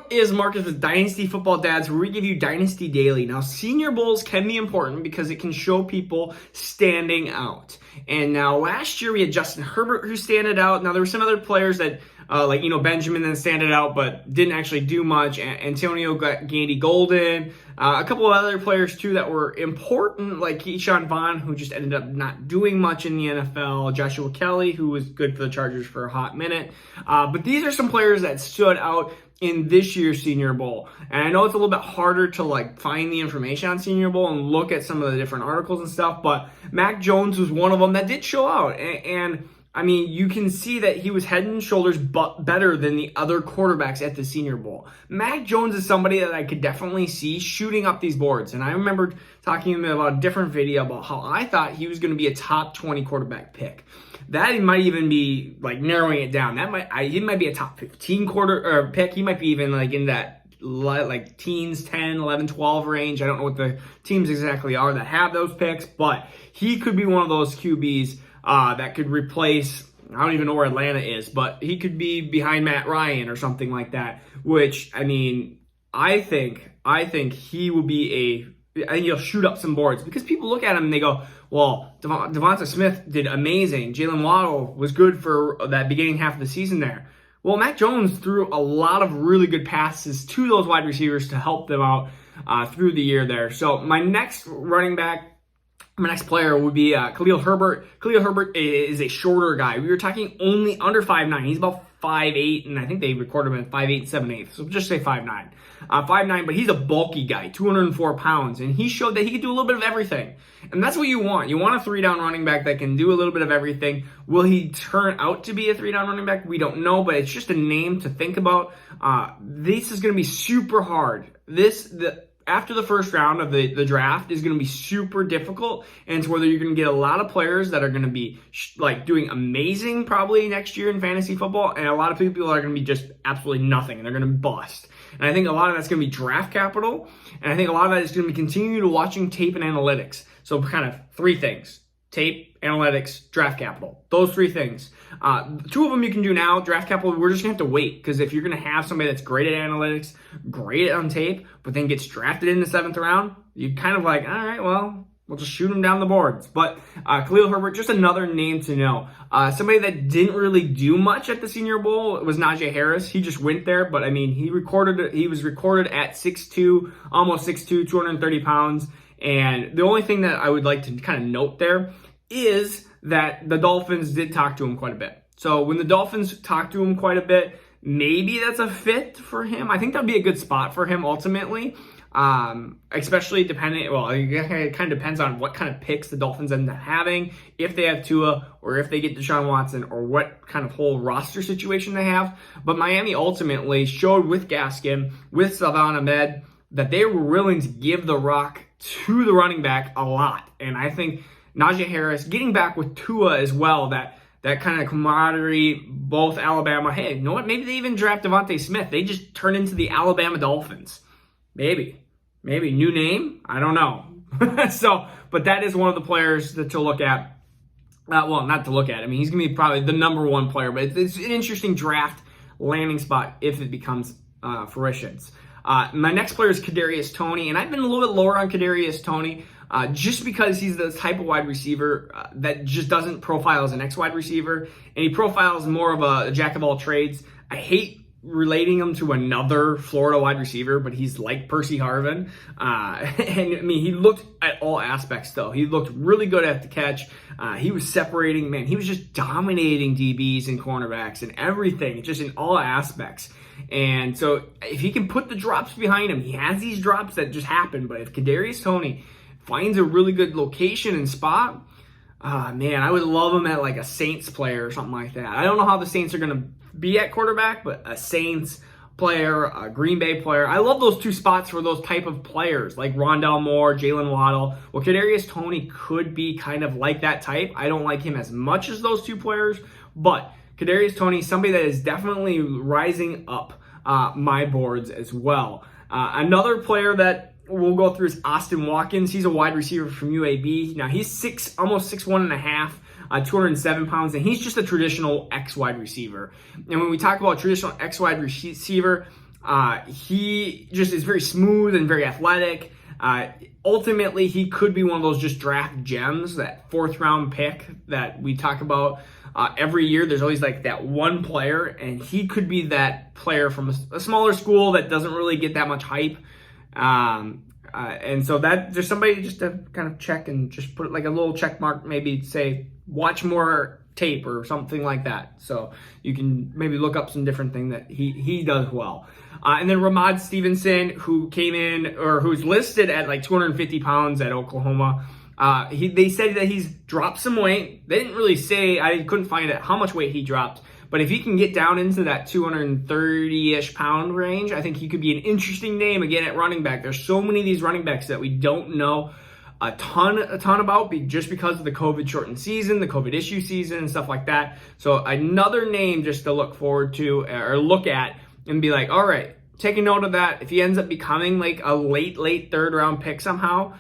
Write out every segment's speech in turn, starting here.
What is Marcus with Dynasty Football Dads, where we give you Dynasty Daily. Now, Senior Bowls can be important because it can show people standing out. And now, last year we had Justin Herbert who standed out. Now, there were some other players that, Benjamin then standed out, but didn't actually do much. Antonio Gandy Golden, a couple of other players too that were important, like Keyshawn Vaughn, who just ended up not doing much in the NFL. Joshua Kelly, who was good for the Chargers for a hot minute. But these are some players that stood out in this year's Senior Bowl. And I know it's a little bit harder to find the information on Senior Bowl and look at some of the different articles and stuff, but Mac Jones was one of them that did show out. And I mean, you can see that he was head and shoulders better than the other quarterbacks at the Senior Bowl. Mac Jones is somebody that I could definitely see shooting up these boards. And I remember talking to him about a different video about how I thought he was going to be a top 20 quarterback pick. That might even be narrowing it down. He might be a top 15 pick. He might be even in that teens, 10, 11, 12 range. I don't know what the teams exactly are that have those picks, but he could be one of those QBs that could replace, I don't even know where Atlanta is, but he could be behind Matt Ryan or something like that, which, I mean, I think he will be I think he'll shoot up some boards because people look at him and they go, well, Devonta Smith did amazing. Jalen Waddle was good for that beginning half of the season there. Well, Mac Jones threw a lot of really good passes to those wide receivers to help them out through the year there. So my next player would be Khalid Herbert. Khalid Herbert is a shorter guy. We were talking only under 5'9". He's about 5'8", and I think they recorded him at 5'8", 7/8". So just say 5'9". 5'9", but he's a bulky guy, 204 pounds, and he showed that he could do a little bit of everything. And that's what you want. You want a three-down running back that can do a little bit of everything. Will he turn out to be a three-down running back? We don't know, but it's just a name to think about. This is going to be super hard. After the first round of the draft is going to be super difficult, and it's whether you're going to get a lot of players that are going to be doing amazing probably next year in fantasy football, and a lot of people are going to be just absolutely nothing, and they're going to bust. And I think a lot of that's going to be draft capital, and I think a lot of that is going to be continuing to watching tape and analytics. So kind of three things: tape, analytics, draft capital. Those three things. Two of them you can do now. Draft capital, we're just going to have to wait, because if you're going to have somebody that's great at analytics, great on tape, but then gets drafted in the 7th round, you kind of all right, well, we'll just shoot him down the boards. But Khalid Herbert, just another name to know. Somebody that didn't really do much at the Senior Bowl was Najee Harris. He just went there, but I mean, he was recorded at 6'2", almost 6'2", 230 pounds. And the only thing that I would like to kind of note there is that the Dolphins did talk to him quite a bit. So when the Dolphins talked to him quite a bit, maybe that's a fit for him. I think that would be a good spot for him ultimately, especially it kind of depends on what kind of picks the Dolphins end up having, if they have Tua or if they get Deshaun Watson or what kind of whole roster situation they have. But Miami ultimately showed with Gaskin, with Salvon Ahmed, that they were willing to give the rock to the running back a lot. And I think Najee Harris getting back with Tua as well, that kind of camaraderie, both Alabama. Hey, you know what? Maybe they even draft Devonta Smith. They just turn into the Alabama Dolphins. Maybe new name. I don't know. But that is one of the players to look at. Not to look at. I mean, he's going to be probably the number one player, but it's an interesting draft landing spot if it becomes fruition. My next player is Cadarius Toney, and I've been a little bit lower on Cadarius Toney just because he's the type of wide receiver that just doesn't profile as an X-wide receiver, and he profiles more of a jack of all trades. I hate relating him to another Florida wide receiver, but he's like Percy Harvin. And I mean, he looked at all aspects though. He looked really good at the catch. He was separating, man. He was just dominating DBs and cornerbacks and everything, just in all aspects. And so if he can put the drops behind him, he has these drops that just happen. But if Cadarius Toney finds a really good location and spot, man, I would love him at a Saints player or something like that. I don't know how the Saints are going to be at quarterback, but a Saints player, a Green Bay player. I love those two spots for those type of players, like Rondale Moore, Jalen Waddle. Well, Kadarius Toney could be kind of like that type. I don't like him as much as those two players, but Kadarius Toney, somebody that is definitely rising up my boards as well. Another player that we'll go through is Austin Watkins. He's a wide receiver from UAB. Now he's almost 6'1.5", 207 pounds, and he's just a traditional X wide receiver. And when we talk about traditional X wide receiver, He just is very smooth and very athletic. Ultimately, he could be one of those just draft gems, that 4th round pick that we talk about every year. There's always like that one player, and he could be that player from a smaller school that doesn't really get that much hype. And so that there's somebody just to kind of check and just put like a little check mark, maybe say watch more tape or something like that. So you can maybe look up some different thing that he does well. And then Ramad Stephens, who came in, or who's listed at like 250 pounds at Oklahoma. They said that he's dropped some weight. They didn't really say, I couldn't find out how much weight he dropped. But if he can get down into that 230-ish pound range, I think he could be an interesting name again at running back. There's so many of these running backs that we don't know a ton about just because of the COVID shortened season, the COVID issue season, and stuff like that. So another name just to look forward to or look at and be like, all right, take a note of that. If he ends up becoming like a late 3rd round pick somehow,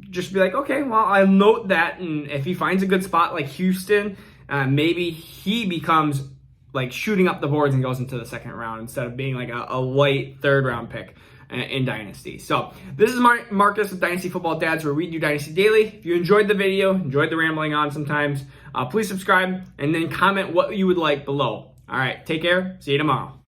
just be like, okay, well, I'll note that. And if he finds a good spot like Houston, maybe he becomes like shooting up the boards and goes into the 2nd round instead of being like a late 3rd round pick in Dynasty. So this is Marcus with Dynasty Football Dads, where we do Dynasty Daily. If you enjoyed the video, enjoyed the rambling on sometimes, please subscribe and then comment what you would like below. All right, take care. See you tomorrow.